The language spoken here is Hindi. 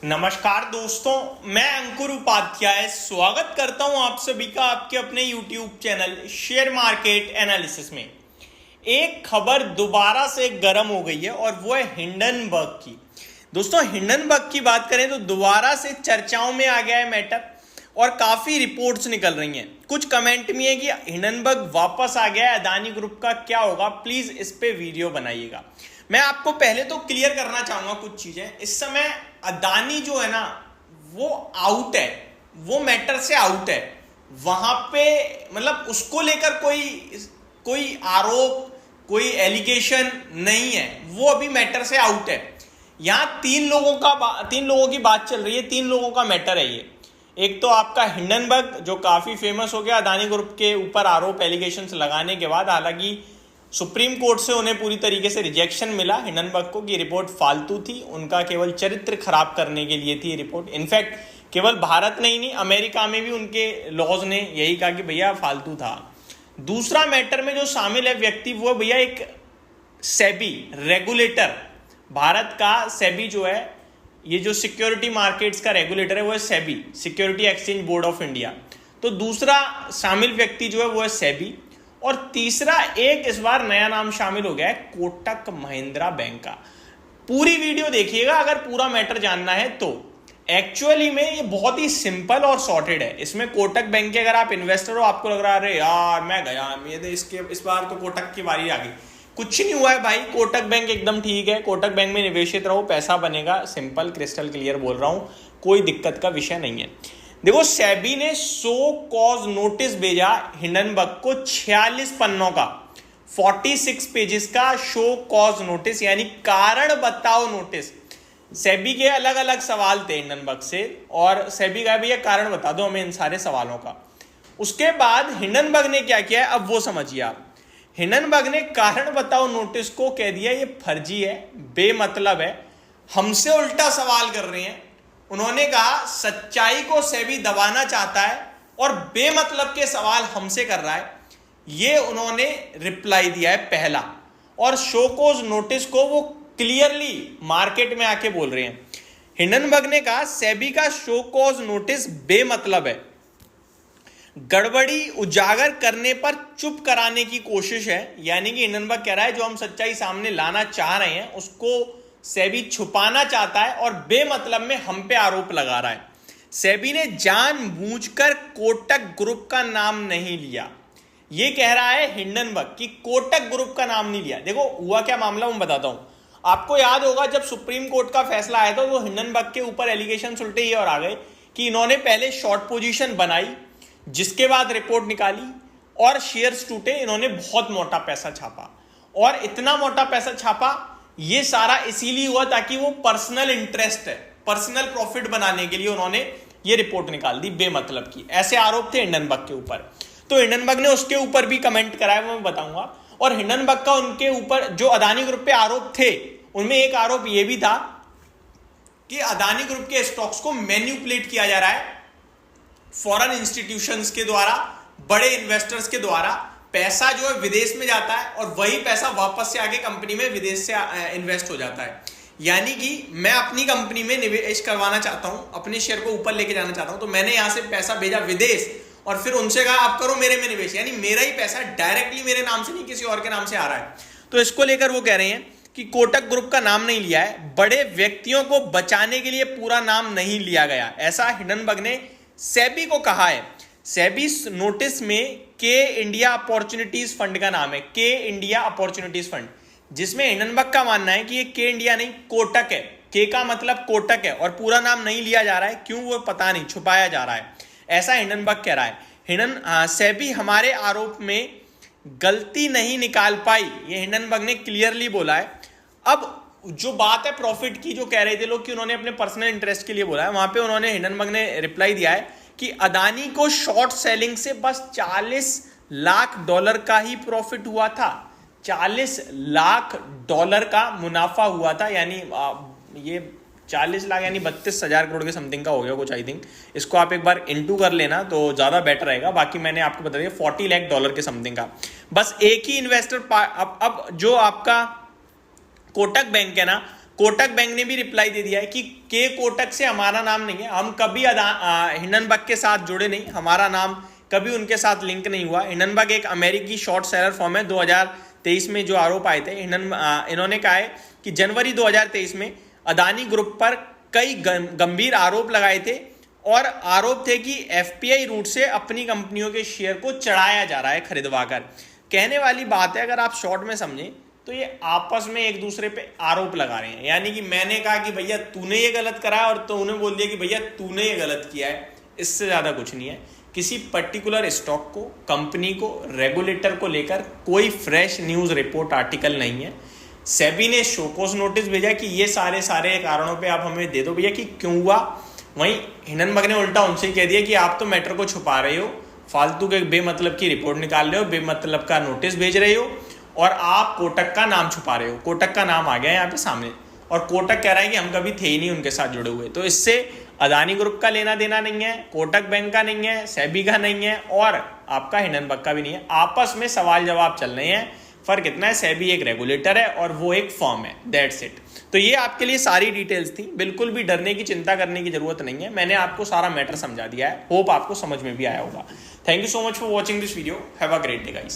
नमस्कार दोस्तों, मैं अंकुर उपाध्याय स्वागत करता हूं आप सभी का आपके अपने YouTube channel share market analysis में। एक खबर दोबारा से गर्म हो गई है और वो है हिंडनबर्ग की। दोस्तों, हिंडनबर्ग की बात करें तो दोबारा से चर्चाओं में आ गया है मैटर और काफी रिपोर्ट्स निकल रही हैं। कुछ कमेंट में है कि हिंडनबर्ग वापस आ गया है, अदानी ग्रुप का क्या होगा, प्लीज इस पे वीडियो बनाइएगा। मैं आपको पहले तो क्लियर करना चाहूंगा कुछ चीजें। इस समय अदानी जो है ना वो आउट है, वो मैटर से आउट है। वहां पे मतलब उसको लेकर कोई आरोप, कोई एलिगेशन नहीं है, वो अभी मैटर से आउट है। यहां तीन लोगों की बात चल रही है, तीन लोगों का मैटर है ये। एक तो आपका हिंडनबर्ग जो काफी फेमस हो गया अदानी ग्रुप के ऊपर आरोप एलिगेशंस लगाने के बाद। हालांकि सुप्रीम कोर्ट से उन्हें पूरी तरीके से रिजेक्शन मिला हिंडनबर्ग को कि रिपोर्ट फालतू थी, उनका केवल चरित्र खराब करने के लिए थी रिपोर्ट। इनफैक्ट केवल भारत नहीं, अमेरिका में भी उनके लॉज ने यही कहा कि भैया फालतू था। दूसरा मैटर में जो शामिल है व्यक्ति वो भैया एक सेबी रेगुलेटर, भारत का सेबी जो है, ये जो सिक्योरिटी मार्केट्स का रेगुलेटर है वो है SEBI, security exchange board of India. तो दूसरा शामिल व्यक्ति जो है वो है सेबी। और तीसरा एक इस बार नया नाम शामिल हो गया है कोटक महिंद्रा बैंक का। पूरी वीडियो देखिएगा अगर पूरा मैटर जानना है तो। एक्चुअली में ये बहुत ही सिंपल और सॉर्टेड है। इसमें कोटक बैंक के अगर आप इन्वेस्टर हो, आपको लग रहा है अरे यार मैं गया, इस बार तो कोटक की बारी आ गई। कुछ नहीं हुआ है भाई, कोटक बैंक एकदम ठीक है। कोटक बैंक में निवेशित रहो, पैसा बनेगा। सिंपल क्रिस्टल क्लियर बोल रहा हूं, कोई दिक्कत का विषय नहीं है। देखो, सेबी ने सो कॉज नोटिस भेजा हिंडनबर्ग को, 46 पन्नों का, 46 पेजेस का शो कॉज नोटिस, यानी कारण बताओ नोटिस। सेबी के अलग अलग सवाल थे हिंडनबर्ग से और सेबी का भैया कारण बता दो हमें इन सारे सवालों का। उसके बाद हिंडनबर्ग ने क्या किया है अब वो समझिए आप। हिंडनबर्ग ने कारण बताओ नोटिस को कह दिया ये फर्जी है, बेमतलब है, हमसे उल्टा सवाल कर रहे हैं। उन्होंने कहा सच्चाई को सेबी दबाना चाहता है और बेमतलब के सवाल हमसे कर रहा है। ये उन्होंने रिप्लाई दिया है पहला। और शोकोज नोटिस को वो क्लियरली मार्केट में आके बोल रहे हैं। हिंडनबर्ग ने कहा सेबी का शोकोज नोटिस बेमतलब है, गड़बड़ी उजागर करने पर चुप कराने की कोशिश है। यानी कि हिंडनबर्ग कह रहा है जो हम सच्चाई सामने लाना चाह रहे हैं उसको सेबी छुपाना चाहता है और बेमतलब में हम पे आरोप लगा रहा है। सेबी ने जानबूझकर कोटक ग्रुप का नाम नहीं लिया, ये कह रहा है हिंडनबर्ग कि कोटक ग्रुप का नाम नहीं लिया। देखो हुआ क्या मामला मैं बताता हूं। आपको याद होगा जब सुप्रीम कोर्ट का फैसला आया था तो हिंडनबर्ग के ऊपर एलिगेशन उल्टे ये और आ गए कि इन्होंने पहले शॉर्ट पोजीशन बनाई, जिसके बाद रिपोर्ट निकाली और शेयर्स टूटे। इन्होंने बहुत मोटा पैसा छापा और इतना मोटा पैसा छापा ये सारा इसीलिए हुआ ताकि वो पर्सनल इंटरेस्ट है, पर्सनल प्रॉफिट बनाने के लिए उन्होंने ये रिपोर्ट निकाल दी बेमतलब की। ऐसे आरोप थे हिंडनबर्ग के ऊपर। तो हिंडनबर्ग ने उसके ऊपर भी कमेंट कराया, वो मैं बताऊंगा। और हिंडनबर्ग का उनके ऊपर जो अदानी ग्रुप पे आरोप थे उनमें एक आरोप ये भी था कि अदानी ग्रुप के स्टॉक्स को मैन्युपुलेट किया जा रहा है फॉरेन इंस्टीट्यूशंस के द्वारा, बड़े इन्वेस्टर्स के द्वारा। पैसा जो है विदेश में जाता है और वही पैसा वापस से आके कंपनी में विदेश से इन्वेस्ट हो जाता है। यानी कि मैं अपनी कंपनी में निवेश करवाना चाहता हूं, अपने शेयर को ऊपर लेके जाना चाहता हूं, तो मैंने यहां से पैसा भेजा विदेश और फिर उनसे कहा आप करो मेरे में निवेश। यानी मेरा ही पैसा डायरेक्टली मेरे नाम से नहीं किसी और के नाम से आ रहा है। तो इसको लेकर वो कह रहे हैं कि कोटक ग्रुप का नाम नहीं लिया है, बड़े व्यक्तियों को बचाने के लिए पूरा नाम नहीं लिया गया, ऐसा हिंडनबर्ग ने सेबी को कहा है। सेबी नोटिस में के इंडिया अपॉर्चुनिटीज फंड का नाम है, के इंडिया अपॉर्चुनिटीज फंड, जिसमें हिंडनबर्ग का मानना है कि ये के इंडिया नहीं कोटक है। के का मतलब कोटक है और पूरा नाम नहीं लिया जा रहा है, क्यों वो पता नहीं, छुपाया जा रहा है, ऐसा हिंडनबर्ग कह रहा है। सेबी हमारे आरोप में गलती नहीं निकाल पाई, ये हिंडनबर्ग ने क्लियरली बोला है। अब जो बात है प्रॉफिट की, जो कह रहे थे लोग कि उन्होंने अपने पर्सनल इंटरेस्ट के लिए बोला है, वहां पे उन्होंने हिंडनबर्ग ने रिप्लाई दिया है कि अदानी को शॉर्ट सेलिंग से बस $40 लाख का ही प्रॉफिट हुआ था, $40 लाख का मुनाफा हुआ था। यानी ये 40 लाख यानी 32,000 करोड़ के समथिंग का हो गया कुछ, आई थिंक। इसको आप एक बार इनटू कर लेना तो ज़्यादा बेटर रहेगा। बाकी मैंने आपको बता दिया $40 लाख के समथिंग का। बस एक ही इन्वेस्टर अब जो आपका कोटक बैंक है ना, कोटक बैंक ने भी रिप्लाई दे दिया है कि के कोटक से हमारा नाम नहीं है, हम कभी हिंडनबर्ग के साथ जुड़े नहीं, हमारा नाम कभी उनके साथ लिंक नहीं हुआ। हिंडनबर्ग एक अमेरिकी शॉर्ट सेलर फर्म है। 2023 में जो आरोप आए थे, इन्होंने कहा है कि जनवरी 2023 में अदानी ग्रुप पर कई गंभीर आरोप लगाए थे और आरोप थे कि एफपीआई रूट से अपनी कंपनियों के शेयर को चढ़ाया जा रहा है खरीदवा कर। कहने वाली बात है, अगर आप शॉर्ट में समझें तो ये आपस में एक दूसरे पे आरोप लगा रहे हैं। यानी कि मैंने कहा कि भैया तूने ये गलत करा है और तो उन्हें बोल दिया कि भैया तूने ये गलत किया है। इससे ज़्यादा कुछ नहीं है। किसी पर्टिकुलर स्टॉक को, कंपनी को, रेगुलेटर को लेकर कोई फ्रेश न्यूज़ रिपोर्ट आर्टिकल नहीं है। सेबी ने शोकॉज नोटिस भेजा कि ये सारे कारणों पे आप हमें दे दो भैया कि क्यों हुआ। वहीं हिंडनबर्ग ने उल्टा उनसे कह दिया कि आप तो मैटर को छुपा रहे हो, फालतू के बेमतलब की रिपोर्ट निकाल रहे हो, बेमतलब का नोटिस भेज रहे हो और आप कोटक का नाम छुपा रहे हो। कोटक का नाम आ गया यहाँ पे सामने और कोटक कह रहा है कि हम कभी थे ही नहीं उनके साथ जुड़े हुए। तो इससे अदानी ग्रुप का लेना देना नहीं है, कोटक बैंक का नहीं है, सेबी का नहीं है और आपका हिंडनबर्ग का भी नहीं है। आपस में सवाल जवाब चल रहे हैं। फर्क इतना है, सेबी एक रेगुलेटर है और वो एक फर्म है, दैट्स इट। तो ये आपके लिए सारी डिटेल्स थी। बिल्कुल भी डरने की, चिंता करने की जरूरत नहीं है। मैंने आपको सारा मैटर समझा दिया है। होप आपको समझ में भी आया होगा। Thank you so much for watching this video. Have a great day guys.